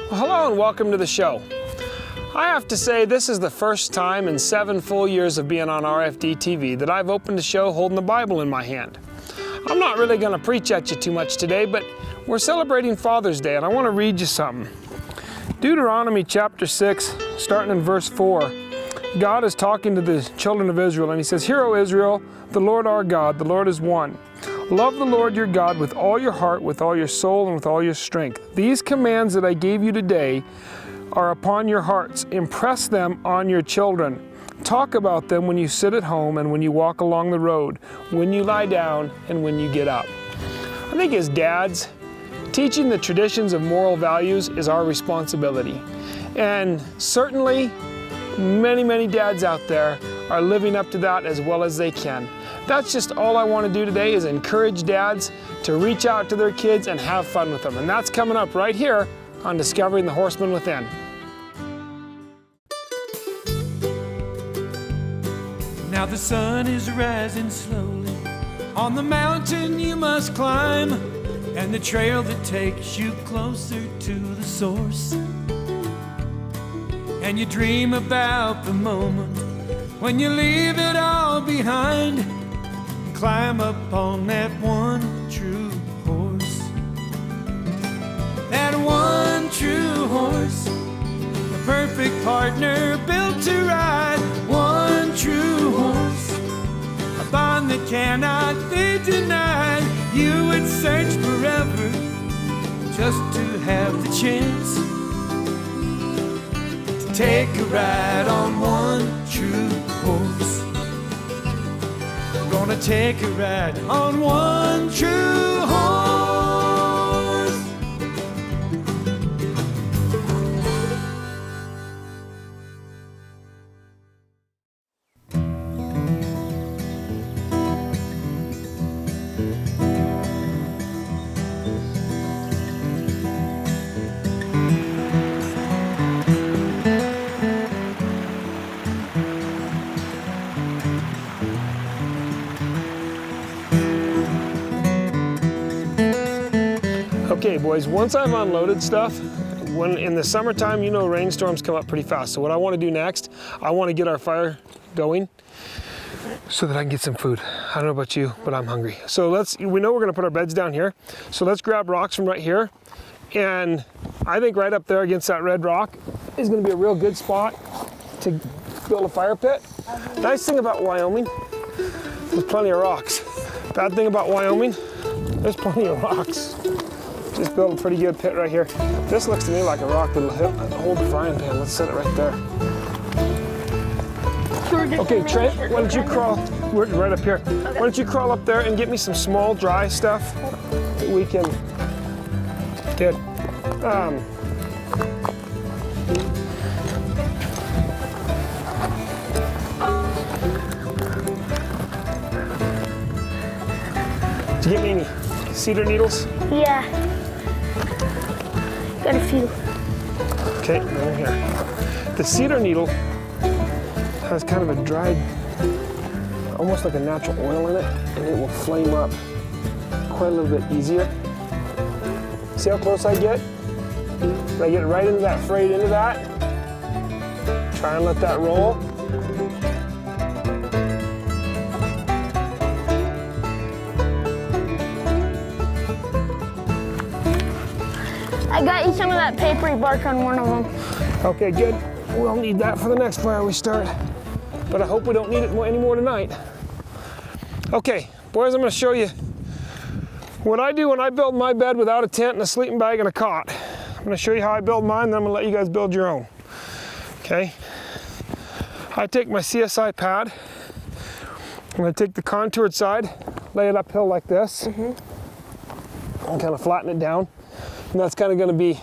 Well, hello and welcome to the show. I have to say this is the first time in 7 full years of being on RFD TV that I've opened a show holding the Bible in my hand. I'm not really going to preach at you too much today, but we're celebrating Father's Day and I want to read you something. Deuteronomy chapter 6, starting in verse 4. God is talking to the children of Israel and he says, "Hear, O Israel, the Lord our God, the Lord is one. Love the Lord your God with all your heart, with all your soul, and with all your strength. These commands that I gave you today are upon your hearts. Impress them on your children. Talk about them when you sit at home and when you walk along the road, when you lie down and when you get up." I think as dads, teaching the traditions of moral values is our responsibility. And certainly, many dads out there are living up to that as well as they can. That's just all I want to do today is encourage dads to reach out to their kids and have fun with them. And that's coming up right here on Discovering the Horseman Within. Now the sun is rising slowly on the mountain you must climb, and the trail that takes you closer to the source. And you dream about the moment when you leave it all behind and climb up on that one true horse. That one true horse, the perfect partner built to ride. One true horse, a bond that cannot be denied. You would search forever just to have the chance to take a ride on one true horse. Gonna take a ride on one true horse. Okay boys, once I've unloaded stuff, when in the summertime, you know rainstorms come up pretty fast. So what I want to do next, I want to get our fire going so that I can get some food. I don't know about you, but I'm hungry. So we know we're going to put our beds down here. So let's grab rocks from right here. And I think right up there against that red rock is going to be a real good spot to build a fire pit. Nice thing about Wyoming, there's plenty of rocks. Bad thing about Wyoming, there's plenty of rocks. Just built a pretty good pit right here. This looks to me like a rock that'll hold the frying pan. Let's set it right there. Okay, Trent, why don't you crawl, we're right up here. Why don't you crawl up there and get me some small dry stuff that we can get. Did you get me any cedar needles? Yeah. Got a few. Okay, over here. The cedar needle has kind of a dried, almost like a natural oil in it, and it will flame up quite a little bit easier. See how close I get? I get right into that, frayed into that. Try and let that roll. I got you some of that papery bark on one of them. Okay, good. We'll need that for the next fire we start, but I hope we don't need it anymore tonight. Okay, boys, I'm gonna show you what I do when I build my bed without a tent and a sleeping bag and a cot. I'm gonna show you how I build mine, then I'm gonna let you guys build your own. Okay? I take my CSI pad, I'm gonna take the contoured side, lay it uphill like this, and kind of flatten it down. And that's kind of going to be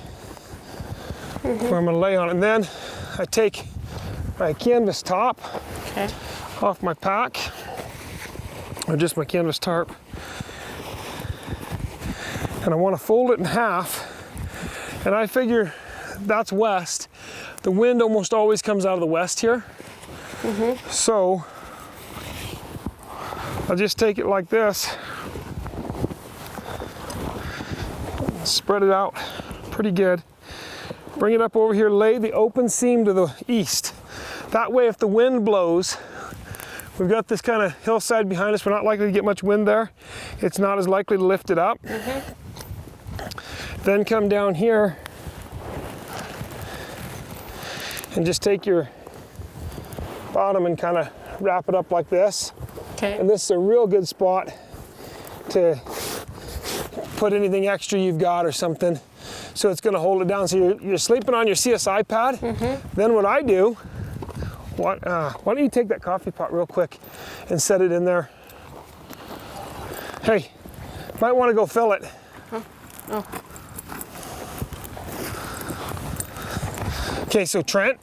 where I'm going to lay on it. And then I take my canvas top off my pack, or just my canvas tarp, and I want to fold it in half. And I figure that's west. The wind almost always comes out of the west here. So I'll just take it like this, spread it out pretty good, Bring it up over here, lay the open seam to the east. That way if the wind blows, we've got this kind of hillside behind us, we're not likely to get much wind there. It's not as likely to lift it up. Then come down here and just take your bottom and kind of wrap it up like this. Okay. And this is a real good spot to put anything extra you've got or something. So it's going to hold it down. So you're sleeping on your CSI pad. Then what I do, why don't you take that coffee pot real quick and set it in there. Hey, might want to go fill it. Okay, so Trent,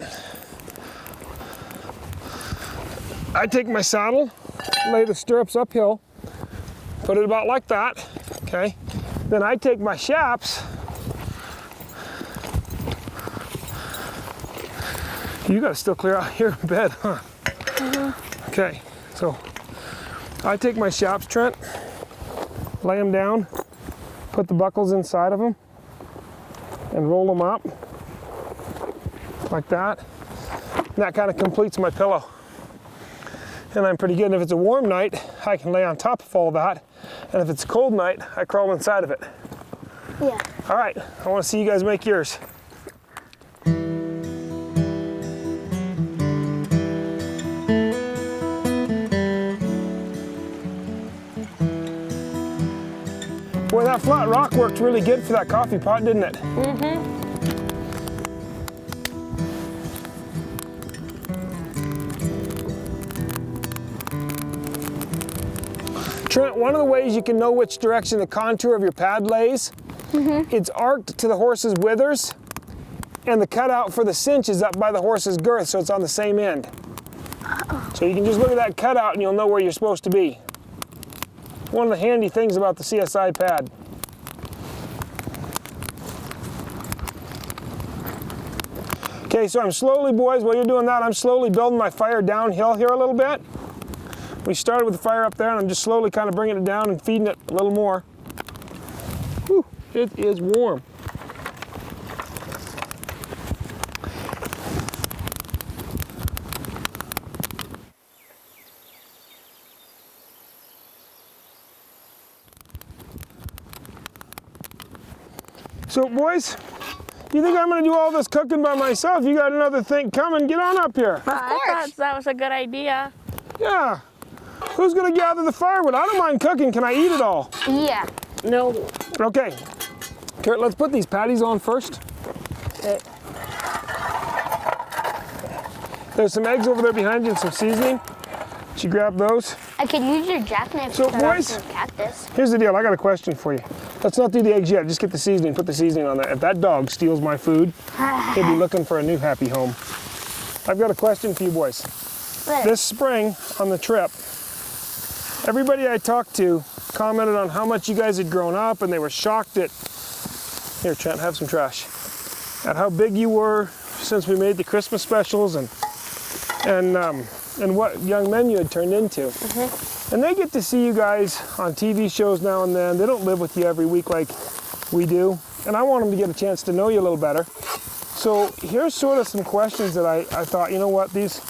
I take my saddle, lay the stirrups uphill, put it about like that, okay? Then I take my chaps. You gotta still clear out here in bed, huh? Okay, so I take my chaps, Trent, lay them down, put the buckles inside of them, and roll them up like that. And that kind of completes my pillow. And I'm pretty good. And if it's a warm night, I can lay on top of all that. And if it's a cold night, I crawl inside of it. Yeah. All right, I want to see you guys make yours. Boy, that flat rock worked really good for that coffee pot, didn't it? Trent, one of the ways you can know which direction the contour of your pad lays, it's arced to the horse's withers, and the cutout for the cinch is up by the horse's girth, so it's on the same end. So you can just look at that cutout and you'll know where you're supposed to be. One of the handy things about the CSI pad. Okay, so I'm slowly, boys, while you're doing that, I'm slowly building my fire downhill here a little bit. We started with the fire up there and I'm just slowly kind of bringing it down and feeding it a little more. Whew, it is warm. So boys, you think I'm gonna do all this cooking by myself? You got another thing coming, get on up here. Of course. I thought that was a good idea. Yeah. Who's gonna gather the firewood? I don't mind cooking, can I eat it all? Yeah. No. Okay. Kurt, let's put these patties on first. Okay. There's some eggs over there behind you and some seasoning. Should you grab those? I could use your jackknife So, to cut off boys- some cactus. Here's the deal, I got a question for you. Let's not do the eggs yet, just get the seasoning, put the seasoning on there. If that dog steals my food, he'll be looking for a new happy home. I've got a question for you boys. What? This spring on the trip, everybody I talked to commented on how much you guys had grown up and they were shocked at, here Trent, have some trash, at how big you were since we made the Christmas specials and what young men you had turned into. And they get to see you guys on TV shows now and then. They don't live with you every week like we do. And I want them to get a chance to know you a little better. So here's sort of some questions that I thought, you know what, these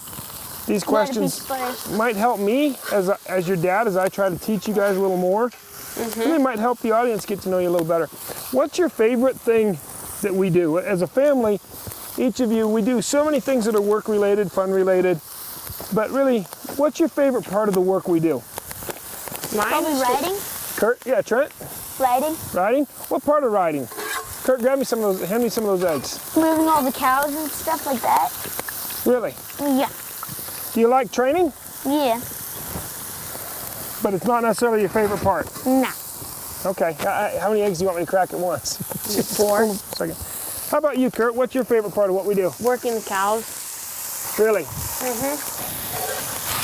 questions might help me as your dad as I try to teach you guys a little more. And they might help the audience get to know you a little better. What's your favorite thing that we do? As a family, each of you, we do so many things that are work related, fun related. But really, what's your favorite part of the work we do? Probably riding. Kurt, yeah, Trent? Riding. Riding? What part of riding? Kurt, grab me some of those, hand me some of those eggs. Moving all the cows and stuff like that. Really? Yeah. Do you like training? Yeah. But it's not necessarily your favorite part. Nah. Okay, how many eggs do you want me to crack at once? Just 4. hold on a second. How about you, Kurt? What's your favorite part of what we do? Working the cows. Really?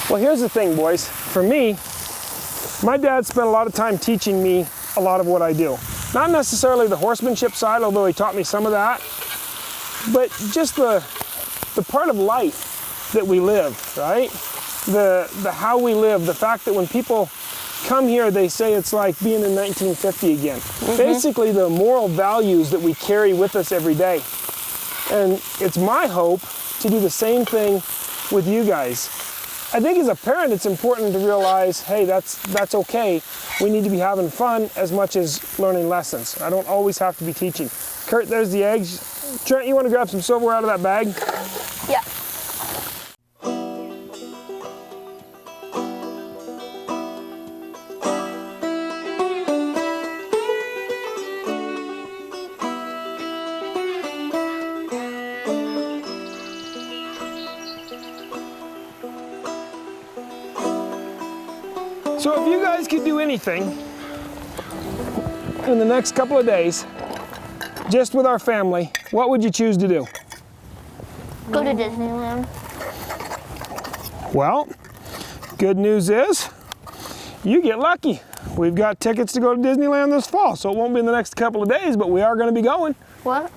Well, here's the thing, boys. For me, my dad spent a lot of time teaching me a lot of what I do. Not necessarily the horsemanship side, although he taught me some of that, but just the part of life that we live, right? The how we live, the fact that when people come here, they say it's like being in 1950 again. Basically, the moral values that we carry with us every day. And it's my hope to do the same thing with you guys. I think as a parent, it's important to realize, hey, that's okay. We need to be having fun as much as learning lessons. I don't always have to be teaching. Kurt, there's the eggs. Trent, you want to grab some silverware out of that bag? Yeah. So if you guys could do anything in the next couple of days, just with our family, what would you choose to do? Go to Disneyland. Well, good news is you get lucky. We've got tickets to go to Disneyland this fall, so it won't be in the next couple of days, but we are going to be going. What?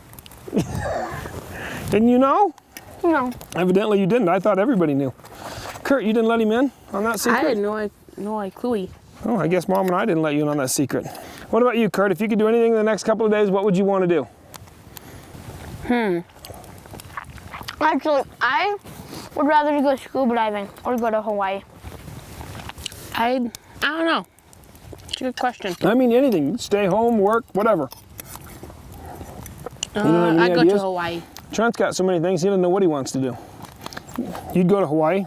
Didn't you know? No. Evidently you didn't. I thought everybody knew. Kurt, you didn't let him in on that secret? I didn't know I cluey. Oh, I guess Mom and I didn't let you in on that secret. What about you, Kurt? If you could do anything in the next couple of days, what would you want to do? Actually, I would rather go scuba diving or go to Hawaii. I don't know. It's a good question. I mean, anything. Stay home, work, whatever. You don't have any I'd go ideas? to Hawaii. Trent's got so many things, he doesn't know what he wants to do. You'd go to Hawaii?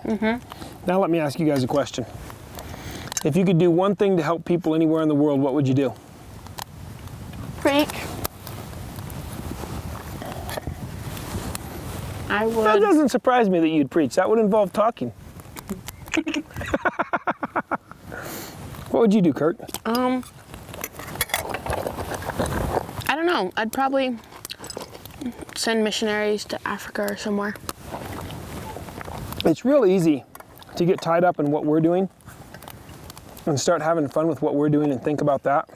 Now let me ask you guys a question. If you could do one thing to help people anywhere in the world, what would you do? Preach. I That would. doesn't surprise me that you'd preach. That would involve talking. What would you do, Kurt? I don't know. I'd probably send missionaries to Africa or somewhere. It's real easy to get tied up in what we're doing and start having fun with what we're doing and think about that.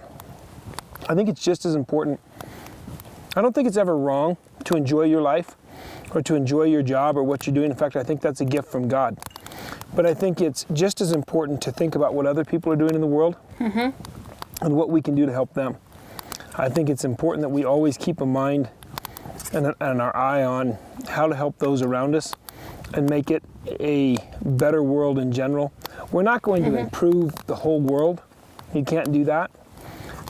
I think it's just as important. I don't think it's ever wrong to enjoy your life or to enjoy your job or what you're doing. In fact, I think that's a gift from God. But I think it's just as important to think about what other people are doing in the world and what we can do to help them. I think it's important that we always keep a mind and our eye on how to help those around us and make it a better world in general. We're not going to improve the whole world. You can't do that.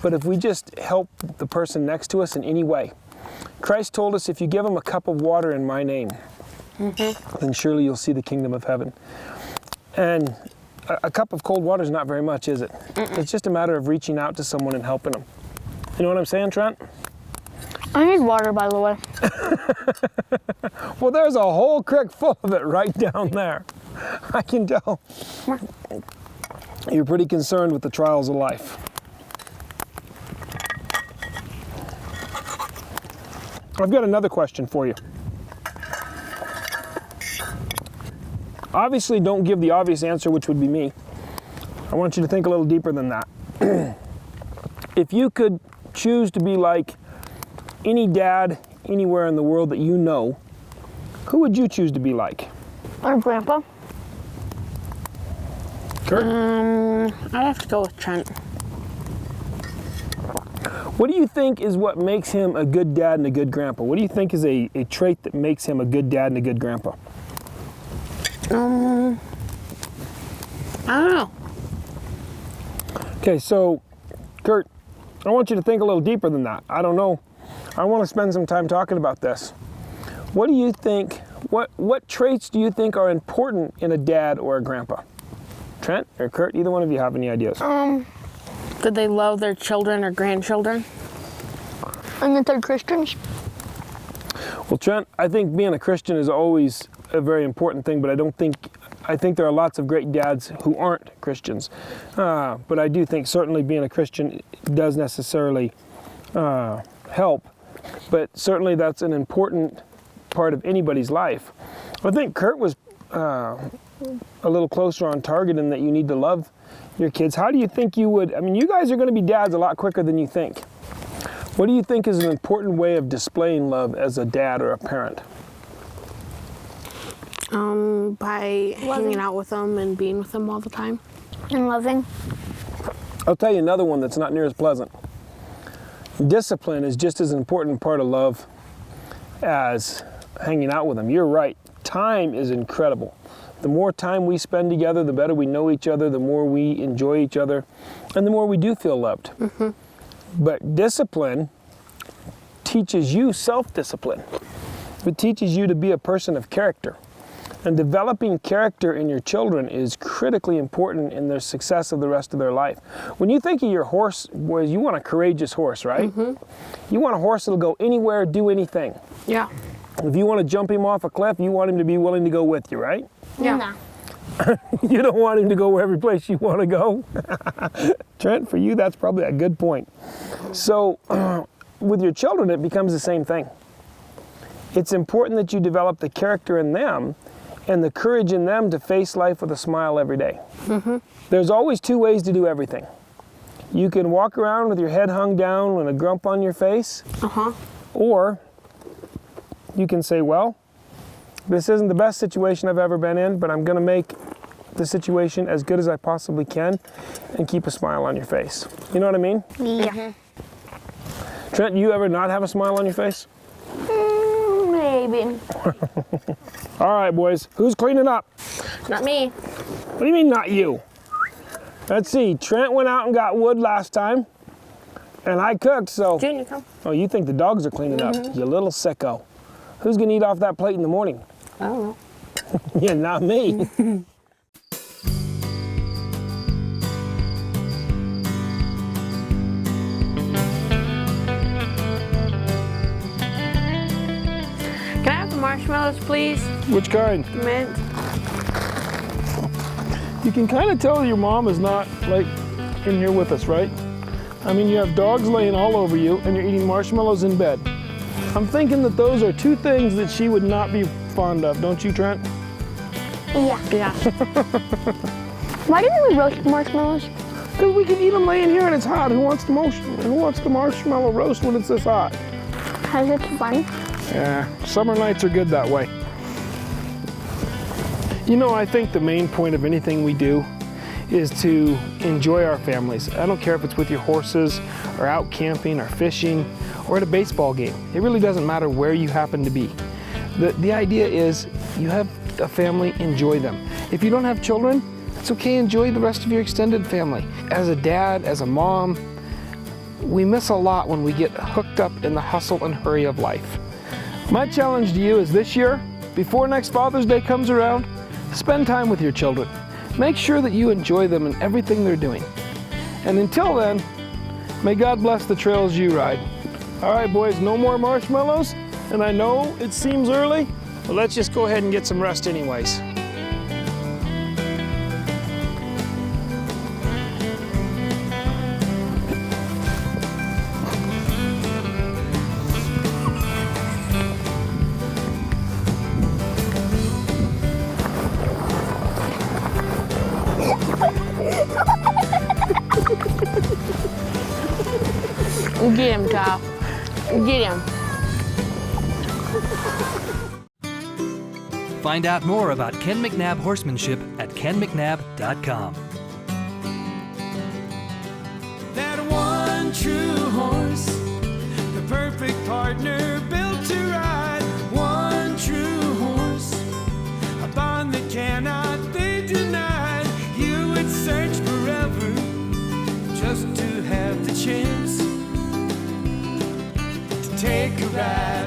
But if we just help the person next to us in any way, Christ told us, if you give them a cup of water in my name, then surely you'll see the kingdom of heaven. And a cup of cold water is not very much, is it? It's just a matter of reaching out to someone and helping them. You know what I'm saying, Trent? I need water, by the way. Well, there's a whole creek full of it right down there. I can tell. You're pretty concerned with the trials of life. I've got another question for you. Obviously, don't give the obvious answer, which would be me. I want you to think a little deeper than that. If you could choose to be like any dad anywhere in the world that you know, who would you choose to be like? Or Grandpa. Kurt? I'd have to go with Trent. What do you think is what makes him a good dad and a good grandpa? What do you think is a trait that makes him a good dad and a good grandpa? I don't know. Okay, so Kurt, I want you to think a little deeper than that. I don't know. I want to spend some time talking about this. What do you think, what traits do you think are important in a dad or a grandpa? Trent or Kurt, either one of you have any ideas? Did they love their children or grandchildren? And that they're Christians. Well, Trent, I think being a Christian is always a very important thing, but I think there are lots of great dads who aren't Christians. But I do think certainly being a Christian does necessarily help. But certainly that's an important part of anybody's life. I think Kurt was a little closer on target in that you need to love your kids. How do you think you would, I mean, you guys are going to be dads a lot quicker than you think. What do you think is an important way of displaying love as a dad or a parent? By hanging out with them and being with them all the time. And loving. I'll tell you another one that's not near as pleasant. Discipline is just as important part of love as hanging out with them. You're right. Time is incredible. The more time we spend together, the better we know each other, the more we enjoy each other, and the more we do feel loved. But discipline teaches you self-discipline. It teaches you to be a person of character. And developing character in your children is critically important in their success of the rest of their life. When you think of your horse, boys, you want a courageous horse, right? You want a horse that'll go anywhere, do anything. Yeah. If you want to jump him off a cliff, you want him to be willing to go with you, right? Yeah. No. You don't want him to go every place you want to go. Trent, for you, that's probably a good point. So with your children, it becomes the same thing. It's important that you develop the character in them and the courage in them to face life with a smile every day. There's always two ways to do everything. You can walk around with your head hung down and a grump on your face, or you can say, well, this isn't the best situation I've ever been in, but I'm going to make the situation as good as I possibly can and keep a smile on your face. You know what I mean? Yeah. Trent, you ever not have a smile on your face? Maybe. All right, boys, who's cleaning up? Not me. What do you mean, not you? Let's see, Trent went out and got wood last time, and I cooked, so... Junior, come. Oh, you think the dogs are cleaning up, you little sicko. Who's gonna eat off that plate in the morning? I don't know. Yeah, not me. Can I have the marshmallows, please? Which kind? Mint. You can kind of tell your mom is not, like, in here with us, right? I mean, you have dogs laying all over you, and you're eating marshmallows in bed. I'm thinking that those are two things that she would not be fond of, don't you, Trent? Yeah. Yeah. Why didn't we roast marshmallows? Because we can eat them laying here and it's hot. Who wants the marshmallow roast when it's this hot? Because it's fun. Yeah, summer nights are good that way. You know, I think the main point of anything we do is to enjoy our families. I don't care if it's with your horses, or out camping, or fishing, or at a baseball game. It really doesn't matter where you happen to be. The idea is you have a family, enjoy them. If you don't have children, it's okay, enjoy the rest of your extended family. As a dad, as a mom, we miss a lot when we get hooked up in the hustle and hurry of life. My challenge to you is this year, before next Father's Day comes around, spend time with your children. Make sure that you enjoy them and everything they're doing. And until then, may God bless the trails you ride. All right, boys, no more marshmallows. And I know it seems early, but let's just go ahead and get some rest anyways. Get him, Kyle. Get him. Find out more about Ken McNabb horsemanship at kenmcnabb.com. That one true horse, the perfect partner built to ride. One true horse, a bond that cannot be denied. You would search forever just to have the chance to take a ride.